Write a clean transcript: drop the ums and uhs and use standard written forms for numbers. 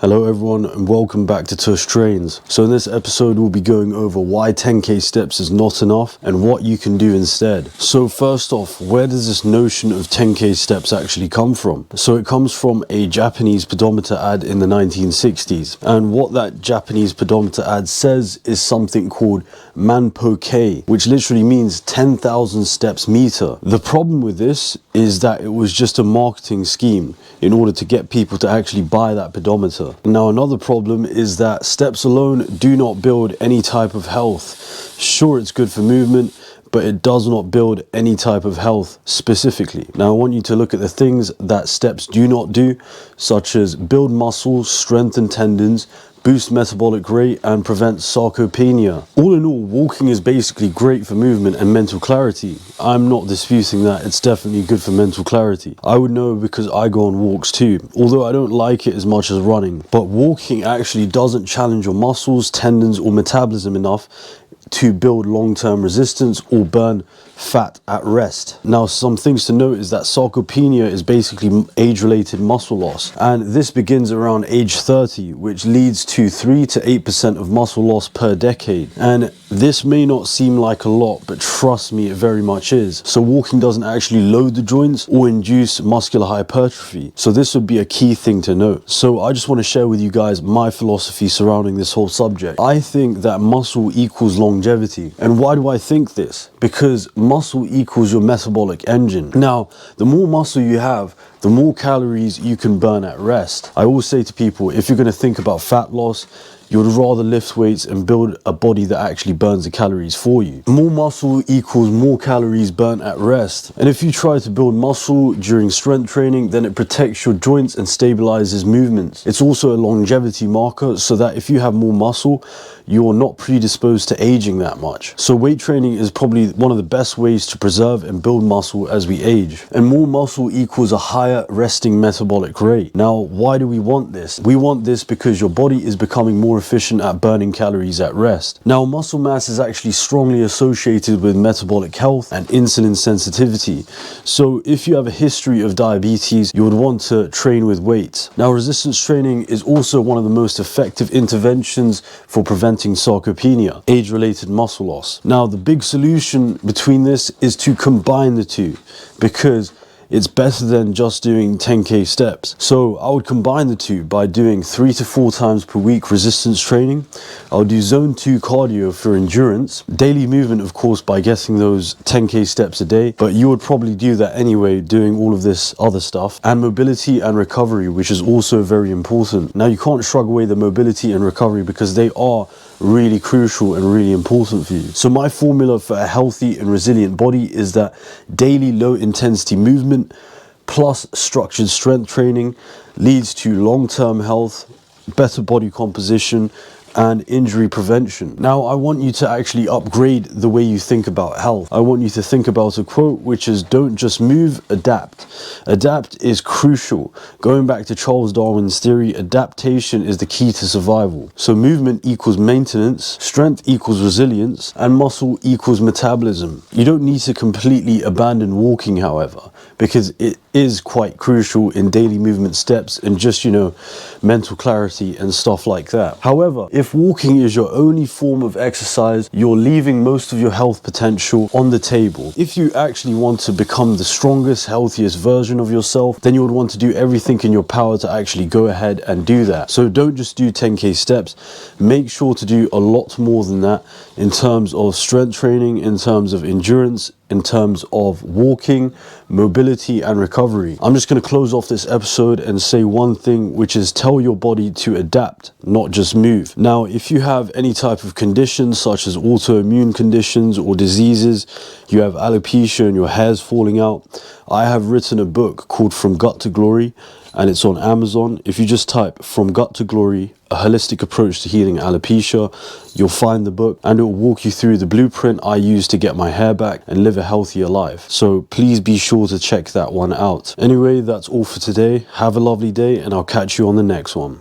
Hello everyone and welcome back to Tush Trains. So in this episode we'll be going over why 10k steps is not enough and what you can do instead. So first off, where does this notion of 10k steps actually come from? So it comes from a Japanese pedometer ad in the 1960s, and what that Japanese pedometer ad says is something called Manpo-kei, which literally means 10,000 steps meter. The problem with this is that it was just a marketing scheme in order to get people to actually buy that pedometer. Now another problem is that steps alone do not build any type of health. Sure, it's good for movement, but it does not build any type of health specifically. Now I want you to look at the things that steps do not do, such as build muscles, strengthen tendons, boost metabolic rate, and prevent sarcopenia. All in all, walking is basically great for movement and mental clarity. I'm not disputing that. It's definitely good for mental clarity. I would know because I go on walks too, although I don't like it as much as running. But walking actually doesn't challenge your muscles, tendons, or metabolism enough to build long-term resistance or burn fat at rest. Now, some things to note is that sarcopenia is basically age-related muscle loss, and this begins around age 30, which leads to 3 to 8% of muscle loss per decade. And this may not seem like a lot, but trust me, it very much is. So walking doesn't actually load the joints or induce muscular hypertrophy. So this would be a key thing to note. So I just want to share with you guys my philosophy surrounding this whole subject. I think that muscle equals longevity. And why do I think this? Because muscle equals your metabolic engine. Now, the more muscle you have, the more calories you can burn at rest. I always say to people, if you're going to think about fat loss, you would rather lift weights and build a body that actually burns the calories for you. More muscle equals more calories burnt at rest. And if you try to build muscle during strength training, then it protects your joints and stabilizes movements. It's also a longevity marker, so that if you have more muscle, you're not predisposed to aging that much. So weight training is probably one of the best ways to preserve and build muscle as we age. And more muscle equals a higher resting metabolic rate. Now, why do we want this? We want this because your body is becoming more efficient at burning calories at rest. Now, muscle mass is actually strongly associated with metabolic health and insulin sensitivity. So if you have a history of diabetes, you would want to train with weights. Now, resistance training is also one of the most effective interventions for preventing sarcopenia, age-related muscle loss. Now, the big solution between this is to combine the two, because it's better than just doing 10k steps. So I would combine the two by doing 3 to 4 times per week resistance training. I'll do zone 2 cardio for endurance, daily movement of course by getting those 10k steps a day, but you would probably do that anyway doing all of this other stuff, and mobility and recovery, which is also very important. Now, you can't shrug away the mobility and recovery because they are really crucial and really important for you. So my formula for a healthy and resilient body is that daily low intensity movement plus structured strength training leads to long-term health, better body composition, and injury prevention. Now, I want you to actually upgrade the way you think about health. I want you to think about a quote, which is, don't just move, adapt. Adapt is crucial. Going back to Charles Darwin's theory, adaptation is the key to survival. So movement equals maintenance, strength equals resilience, and muscle equals metabolism. You don't need to completely abandon walking, however, because it is quite crucial in daily movement steps and just, mental clarity and stuff like that. However, if walking is your only form of exercise, you're leaving most of your health potential on the table. If you actually want to become the strongest, healthiest version of yourself, then you would want to do everything in your power to actually go ahead and do that. So don't just do 10k steps. Make sure to do a lot more than that in terms of strength training, in terms of endurance, in terms of walking, mobility, and recovery. I'm just going to close off this episode and say one thing, which is tell your body to adapt, not just move. Now, if you have any type of conditions such as autoimmune conditions or diseases, you have alopecia and your hair's falling out, I have written a book called From Gut to Glory, and it's on Amazon. If you just type From Gut to Glory, a holistic approach to healing alopecia, you'll find the book, and it will walk you through the blueprint I use to get my hair back and live a healthier life. So please be sure to check that one out. Anyway, that's all for today. Have a lovely day, and I'll catch you on the next one.